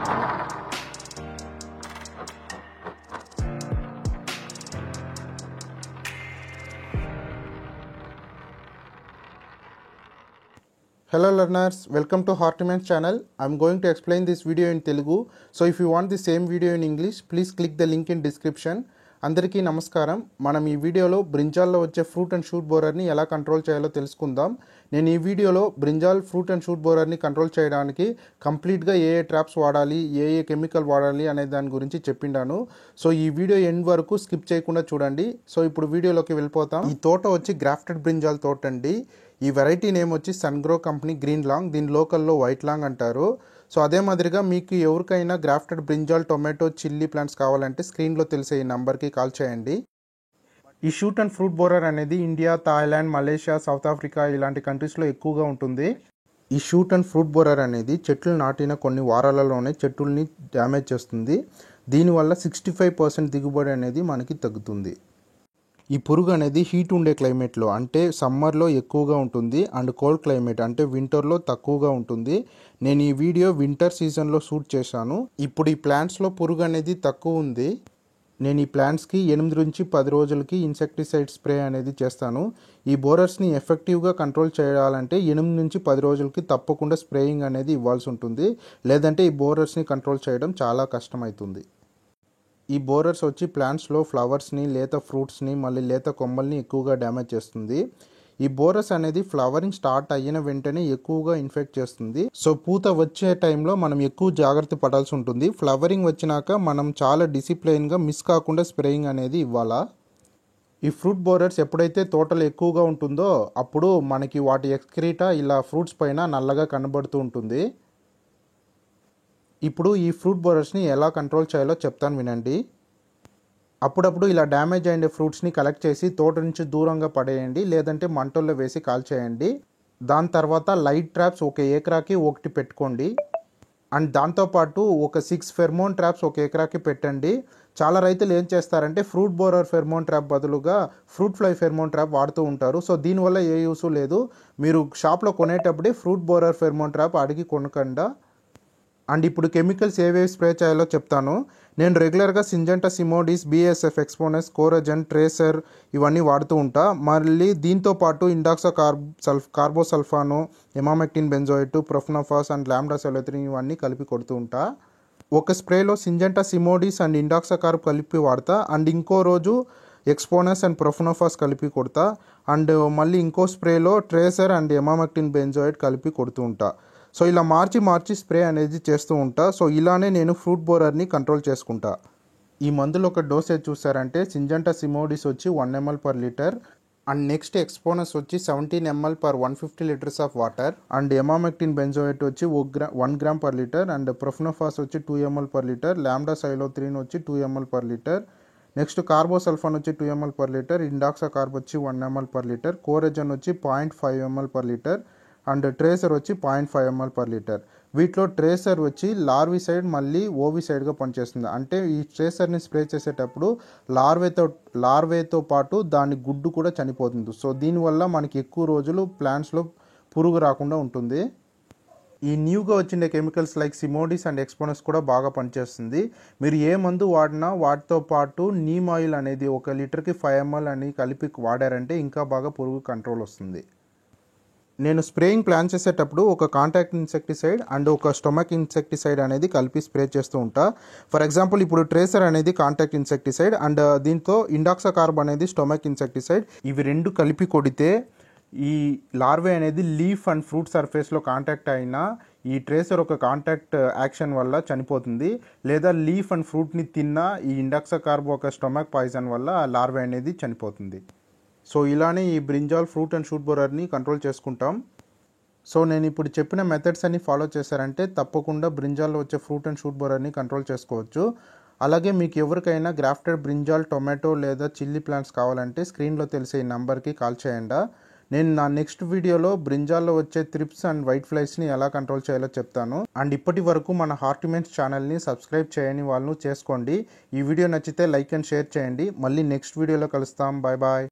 Hello learners, welcome to Hartiman's channel. I'm going to explain this video in Telugu. So if you want the same video in English, please click the link in description. అందరికీ నమస్కారం. మనం ఈ వీడియోలో బ్రింజాల్లో వచ్చే fruit and shoot బోరర్ని ఎలా control చేయాలో తెలుసుకుందాం. నేను ఈ వీడియోలో బ్రింజాల్ ఫ్రూట్ అండ్ షూట్ బోరర్ని కంట్రోల్ చేయడానికి కంప్లీట్గా ఏ ట్రాప్స్ వాడాలి, ఏ కెమికల్ వాడాలి అనే దాని గురించి చెప్పిండాను. సో ఈ వీడియో ఎండ్ వరకు స్కిప్ చేయకుండా చూడండి. సో ఇప్పుడు వీడియోలోకి వెళ్ళిపోతాం. ఈ తోట వచ్చి గ్రాఫ్టెడ్ బ్రింజాల్ తోట అండి. ఈ వెరైటీ నేమ్ వచ్చి సన్గ్రో కంపెనీ గ్రీన్ లాంగ్, దీని లోకల్లో వైట్ లాంగ్ అంటారు. సో అదే మాదిరిగా మీకు ఎవరికైనా grafted brinjal, tomato, chilli plants కావాలంటే స్క్రీన్లో తెలిసే ఈ నంబర్కి కాల్ చేయండి. ఈ షూట్ అండ్ ఫ్రూట్ బోరర్ అనేది India, Thailand, Malaysia, south Africa ఇలాంటి కంట్రీస్లో ఎక్కువగా ఉంటుంది. ఈ షూట్ అండ్ ఫ్రూట్ బోరర్ అనేది చెట్లు నాటిన కొన్ని వారాలలోనే చెట్టుల్ని డ్యామేజ్ చేస్తుంది. దీనివల్ల 65% దిగుబడి అనేది మనకి తగ్గుతుంది. ఈ పురుగు అనేది హీట్ ఉండే క్లైమేట్లో అంటే సమ్మర్లో ఎక్కువగా ఉంటుంది అండ్ కోల్డ్ క్లైమేట్ అంటే వింటర్లో తక్కువగా ఉంటుంది. నేను ఈ వీడియో వింటర్ సీజన్లో షూట్ చేశాను. ఇప్పుడు ఈ ప్లాంట్స్లో పురుగు అనేది తక్కువ ఉంది. నేను ఈ ప్లాంట్స్కి 8 నుంచి 10 రోజులకి ఇన్సెక్టిసైడ్ స్ప్రే అనేది చేస్తాను. ఈ బోరర్స్ని ఎఫెక్టివ్గా కంట్రోల్ చేయాలంటే 8 నుంచి 10 రోజులకి తప్పకుండా స్ప్రేయింగ్ అనేది ఇవ్వాల్సి ఉంటుంది. లేదంటే ఈ బోరర్స్ని కంట్రోల్ చేయడం చాలా కష్టమవుతుంది. ఈ బోరర్స్ వచ్చి ప్లాంట్స్లో ఫ్లవర్స్ని, లేత ఫ్రూట్స్ని, మళ్ళీ లేత కొమ్మల్ని ఎక్కువగా డ్యామేజ్ చేస్తుంది. ఈ బోరస్ అనేది ఫ్లవరింగ్ స్టార్ట్ అయిన వెంటనే ఎక్కువగా ఇన్ఫెక్ట్ చేస్తుంది. సో పూత వచ్చే టైంలో మనం ఎక్కువ జాగ్రత్త పడాల్సి ఉంటుంది. ఫ్లవరింగ్ వచ్చినాక మనం చాలా డిసిప్లైన్గా మిస్ కాకుండా స్ప్రేయింగ్ అనేది ఇవ్వాలా. ఈ ఫ్రూట్ బోరర్స్ ఎప్పుడైతే తోటలో ఎక్కువగా ఉంటుందో అప్పుడు మనకి వాటి ఎక్స్క్రీటా ఇలా ఫ్రూట్స్ పైన నల్లగా కనబడుతూ ఉంటుంది. ఇప్పుడు ఈ ఫ్రూట్ బోరర్స్ని ఎలా కంట్రోల్ చేయాలో చెప్తాను వినండి. అప్పుడప్పుడు ఇలా డ్యామేజ్ అయిన ఫ్రూట్స్ని కలెక్ట్ చేసి తోట నుంచి దూరంగా పడేయండి, లేదంటే మంటల్లో వేసి కాల్చేయండి. దాని తర్వాత లైట్ ట్రాప్స్ ఒక ఎకరాకి 1 పెట్టుకోండి. అండ్ దాంతోపాటు ఒక 6 ఫెర్మోన్ ట్రాప్స్ ఒక ఎకరాకి పెట్టండి. చాలా రైతులు ఏం చేస్తారంటే ఫ్రూట్ బోరర్ ఫెర్మోన్ ట్రాప్ బదులుగా ఫ్రూట్ ఫ్లై ఫెర్మోన్ ట్రాప్ వాడుతూ ఉంటారు. సో దీనివల్ల ఏ యూసు లేదు. మీరు షాప్లో కొనేటప్పుడే ఫ్రూట్ బోరర్ ఫెర్మోన్ ట్రాప్ అడిగి కొనకుండా. అండ్ ఇప్పుడు కెమికల్స్ ఏవేవి స్ప్రే చేయాలో చెప్తాను. నేను రెగ్యులర్గా Syngenta Simodis, BASF Exponus, Coragen, Tracer ఇవన్నీ వాడుతూ ఉంటా. మళ్ళీ దీంతో పాటు ఇండాక్సా కార్బోసల్ఫాను, emamectin benzoate, profenofos and lambda cyhalothrin ఇవన్నీ కలిపి కొడుతూ ఉంటా. ఒక స్ప్రేలో Syngenta Simodis and indoxacarb కలిపి వాడతా. అండ్ ఇంకో రోజు ఎక్స్పోనస్ అండ్ ప్రొఫెనోఫాస్ కలిపి కొడతా. అండ్ మళ్ళీ ఇంకో స్ప్రేలో ట్రేసర్ అండ్ ఎమామెక్టిన్ బెంజోయేట్ కలిపి కొడుతూ ఉంటా. సో ఇలా మార్చి స్ప్రే అనేది చేస్తూ ఉంటా. సో ఇలానే నేను ఫ్రూట్ బోరర్ని కంట్రోల్ చేసుకుంటా. ఈ మందులో ఒక డోసేజ్ చూసారంటే సింజెంటా సిమోడిస్ వచ్చి 1 ml per liter and next Exponus వచ్చి 17 ml per 150 liters of water and emamectin benzoate వచ్చి 1 gram per liter and profenofos వచ్చి 2 ml per liter, lambda cyhalothrin వచ్చి 2 ml per liter, next carbosulfan వచ్చి 2 ml per liter, indoxacarb వచ్చి 1 ml per liter, కోరజన్ వచ్చి 0.5 ml per liter and tracer వచ్చి 0.5 ml per liter. వీటిలో tracer వచ్చి లార్విసైడ్ మళ్ళీ ఓవిసైడ్గా పనిచేస్తుంది. అంటే ఈ ట్రేసర్ని స్ప్రే చేసేటప్పుడు లార్వేతో పాటు దాని గుడ్డు కూడా చనిపోతుంది. సో దీనివల్ల మనకి ఎక్కువ రోజులు ప్లాంట్స్లో పురుగు రాకుండా ఉంటుంది. ఈ న్యూగా వచ్చిన కెమికల్స్ లైక్ సిమోడిస్ అండ్ ఎక్స్పోనస్ కూడా బాగా పనిచేస్తుంది. మీరు ఏ మందు వాడినా వాటితో పాటు నీమ్ ఆయిల్ అనేది 1 లీటర్కి 5 ml అని కలిపి వాడారంటే ఇంకా బాగా పురుగు కంట్రోల్ వస్తుంది. నేను స్ప్రేయింగ్ ప్లాన్ చేసేటప్పుడు ఒక కాంటాక్ట్ ఇన్సెక్టిసైడ్ అండ్ ఒక స్టొమక్ ఇన్సెక్టిసైడ్ అనేది కలిపి స్ప్రే చేస్తూ ఉంటా. ఫర్ ఎగ్జాంపుల్ ఇప్పుడు ట్రేసర్ అనేది కాంటాక్ట్ ఇన్సెక్టిసైడ్ అండ్ దీంతో ఇండాక్సా కార్బ్ అనేది స్టొమక్ ఇన్సెక్టిసైడ్. ఇవి రెండు కలిపి కొడితే ఈ లార్వే అనేది లీఫ్ అండ్ ఫ్రూట్ సర్ఫేస్లో కాంటాక్ట్ అయినా ఈ ట్రేసర్ ఒక కాంటాక్ట్ యాక్షన్ వల్ల చనిపోతుంది. లేదా లీఫ్ అండ్ ఫ్రూట్ని తిన్నా ఈ ఇండాక్సా కార్బ్ ఒక స్టొమక్ పాయిజన్ వల్ల లార్వే అనేది చనిపోతుంది. సో ఇలానే ఈ బ్రింజాల్ ఫ్రూట్ అండ్ షూట్ బోరర్ని కంట్రోల్ చేసుకుంటాం. సో నేను ఇప్పుడు చెప్పిన మెథడ్స్ అన్ని ఫాలో చేశారంటే తప్పకుండా బ్రింజాల్లో వచ్చే ఫ్రూట్ అండ్ షూట్ బోరర్ని కంట్రోల్ చేసుకోవచ్చు. అలాగే మీకు ఎవరికైనా గ్రాఫ్టెడ్ బ్రింజాల్, టొమాటో లేదా చిల్లీ ప్లాంట్స్ కావాలంటే స్క్రీన్లో తెలిసే ఈ నెంబర్కి కాల్ చేయండి. నేను నా నెక్స్ట్ వీడియోలో బ్రింజాల్లో వచ్చే థ్రిప్స్ అండ్ వైట్ ఫ్లైస్ని ఎలా కంట్రోల్ చేయాలో చెప్తాను. అండ్ ఇప్పటి వరకు మన హార్టిమెంట్స్ ఛానల్ని సబ్స్క్రైబ్ చేయని వాళ్ళు చేసుకోండి. ఈ వీడియో నచ్చితే లైక్ అండ్ షేర్ చేయండి. మళ్ళీ నెక్స్ట్ వీడియోలో కలుస్తాం. Bye bye.